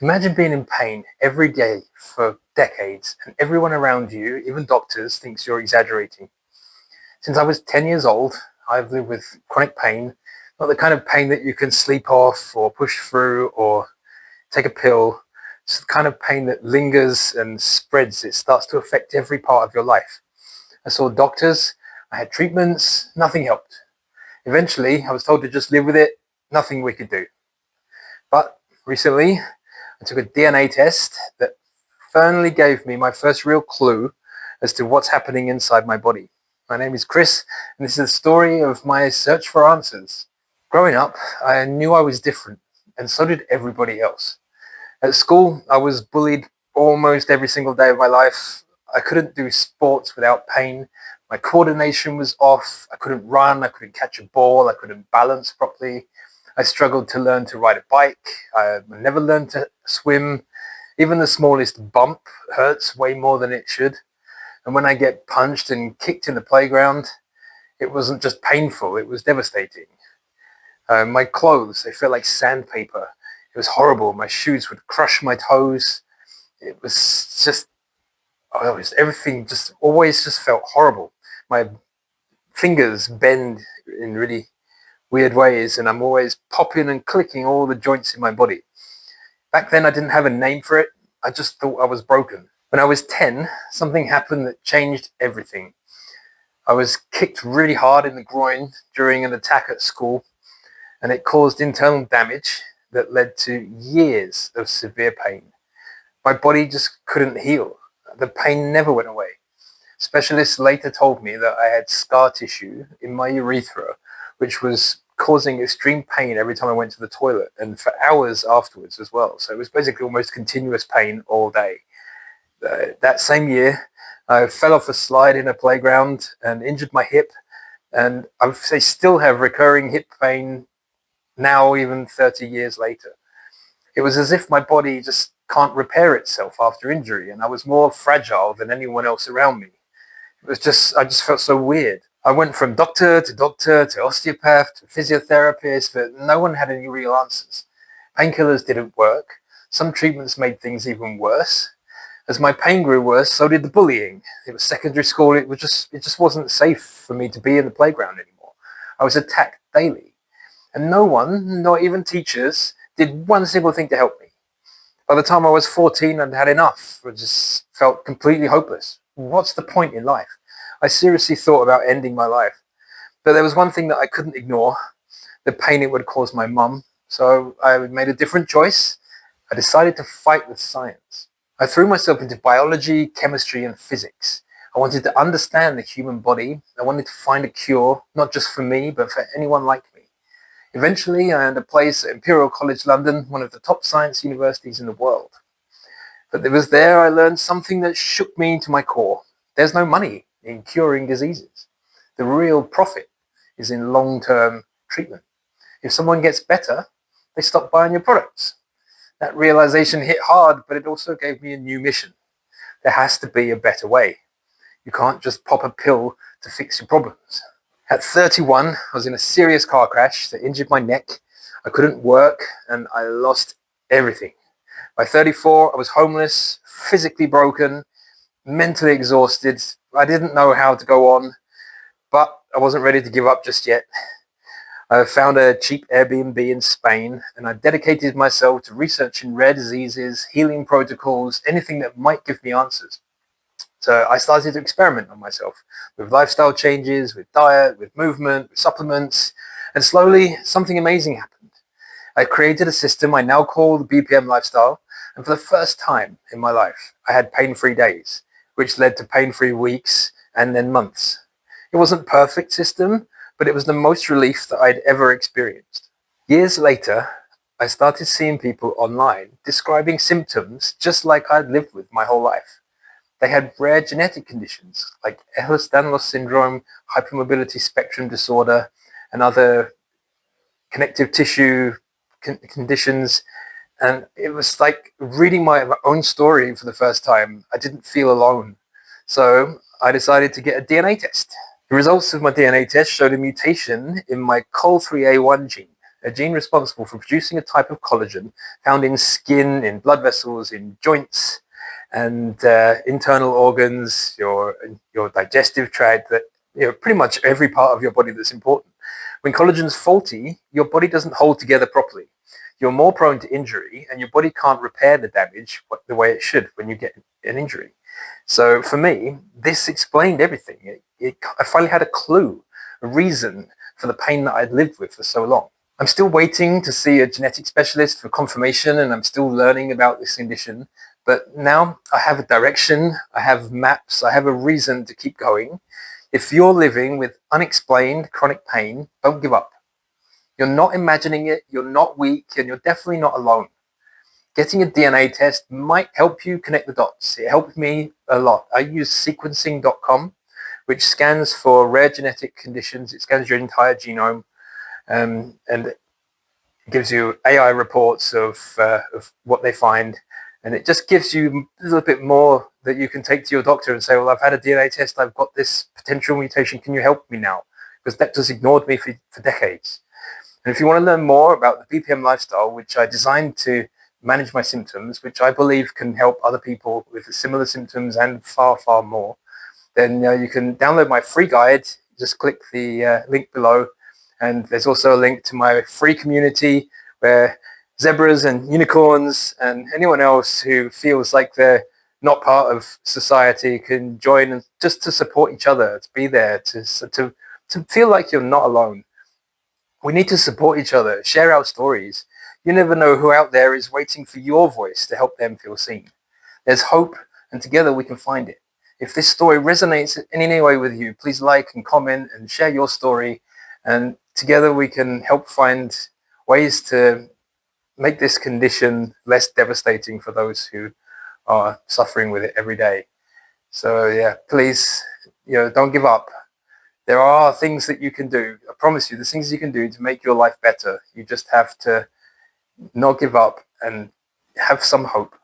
Imagine being in pain every day for decades and everyone around you, even doctors, thinks you're exaggerating. Since I was 10 years old, I've lived with chronic pain, not the kind of pain that you can sleep off or push through or take a pill. It's the kind of pain that lingers and spreads. It starts to affect every part of your life. I saw doctors, I had treatments, nothing helped. Eventually, I was told to just live with it, nothing we could do. But recently, I took a DNA test that finally gave me my first real clue as to what's happening inside my body. My name is Chris, and this is the story of my search for answers. Growing up, I knew I was different, and so did everybody else. At school, I was bullied almost every single day of my life. I couldn't do sports without pain. My coordination was off. I couldn't run. I couldn't catch a ball. I couldn't balance properly. I struggled to learn to ride a bike. I never learned to swim. Even the smallest bump hurts way more than it should. And when I get punched and kicked in the playground, it wasn't just painful, it was devastating. My clothes, they felt like sandpaper. It was horrible. My shoes would crush my toes. It was just, everything just always just felt horrible. My fingers bend in really weird ways, and I'm always popping and clicking all the joints in my body. Back then, I didn't have a name for it. I just thought I was broken. When I was 10, something happened that changed everything. I was kicked really hard in the groin during an attack at school, and it caused internal damage that led to years of severe pain. My body just couldn't heal. The pain never went away. Specialists later told me that I had scar tissue in my urethra, which was causing extreme pain every time I went to the toilet and for hours afterwards as well. So it was basically almost continuous pain all day. That same year, I fell off a slide in a playground and injured my hip, and I still have recurring hip pain now, even 30 years later. It was as if my body just can't repair itself after injury, and I was more fragile than anyone else around me. I just felt so weird. I went from doctor to osteopath to physiotherapist, but no one had any real answers. Painkillers didn't work. Some treatments made things even worse. As my pain grew worse, so did the bullying. It was secondary school. It just wasn't safe for me to be in the playground anymore. I was attacked daily, and no one, not even teachers, did one single thing to help me. By the time I was 14, I'd had enough. I just felt completely hopeless. What's the point in life? I seriously thought about ending my life. But there was one thing that I couldn't ignore, the pain it would cause my mum. So I made a different choice. I decided to fight with science. I threw myself into biology, chemistry, and physics. I wanted to understand the human body. I wanted to find a cure, not just for me, but for anyone like me. Eventually, I earned a place at Imperial College London, one of the top science universities in the world. But it was there I learned something that shook me to my core. There's no money in curing diseases. The real profit is in long-term treatment. If someone gets better, they stop buying your products. That realization hit hard, but it also gave me a new mission. There has to be a better way. You can't just pop a pill to fix your problems. At 31, I was in a serious car crash that injured my neck. I couldn't work, and I lost everything. By 34, I was homeless, physically broken, mentally exhausted. I didn't know how to go on, but I wasn't ready to give up just yet. I found a cheap Airbnb in Spain, and I dedicated myself to researching rare diseases, healing protocols, anything that might give me answers. So I started to experiment on myself with lifestyle changes, with diet, with movement, with supplements, and slowly something amazing happened. I created a system I now call the BPM Lifestyle, and for the first time in my life, I had pain-free days, which led to pain-free weeks and then months. It wasn't a perfect system, but it was the most relief that I'd ever experienced. Years later, I started seeing people online describing symptoms just like I'd lived with my whole life. They had rare genetic conditions like Ehlers-Danlos syndrome, hypermobility spectrum disorder, and other connective tissue conditions. And it was like reading my own story for the first time. I didn't feel alone. So I decided to get a DNA test. The results of my DNA test showed a mutation in my COL3A1 gene. a gene responsible for producing a type of collagen found in skin, in blood vessels, in joints, and internal organs, your digestive tract, that pretty much every part of your body that's important. When collagen's faulty, your body doesn't hold together properly. You're more prone to injury, and your body can't repair the damage the way it should when you get an injury. So for me, this explained everything. I finally had a clue, a reason for the pain that I'd lived with for so long. I'm still waiting to see a genetic specialist for confirmation, and I'm still learning about this condition. But now I have a direction, I have maps, I have a reason to keep going. If you're living with unexplained chronic pain, don't give up. You're not imagining it, you're not weak, and you're definitely not alone. Getting a DNA test might help you connect the dots. It helped me a lot. I use sequencing.com, which scans for rare genetic conditions. It scans your entire genome, and it gives you AI reports of what they find. And it just gives you a little bit more that you can take to your doctor and say, well, I've had a DNA test, I've got this potential mutation, can you help me now? Because doctors ignored me for decades. And if you want to learn more about the BPM lifestyle, which I designed to manage my symptoms, which I believe can help other people with similar symptoms and far, far more, then you can download my free guide. Just click the link below. And there's also a link to my free community where zebras and unicorns and anyone else who feels like they're not part of society can join, and just to support each other, to be there, to feel like you're not alone. We need to support each other, share our stories. You never know who out there is waiting for your voice to help them feel seen. There's hope, and together we can find it. If this story resonates in any way with you, please like and comment and share your story. And together we can help find ways to make this condition less devastating for those who are suffering with it every day. So yeah, please, don't give up. There are things that you can do. I promise you, there's things you can do to make your life better. You just have to not give up and have some hope.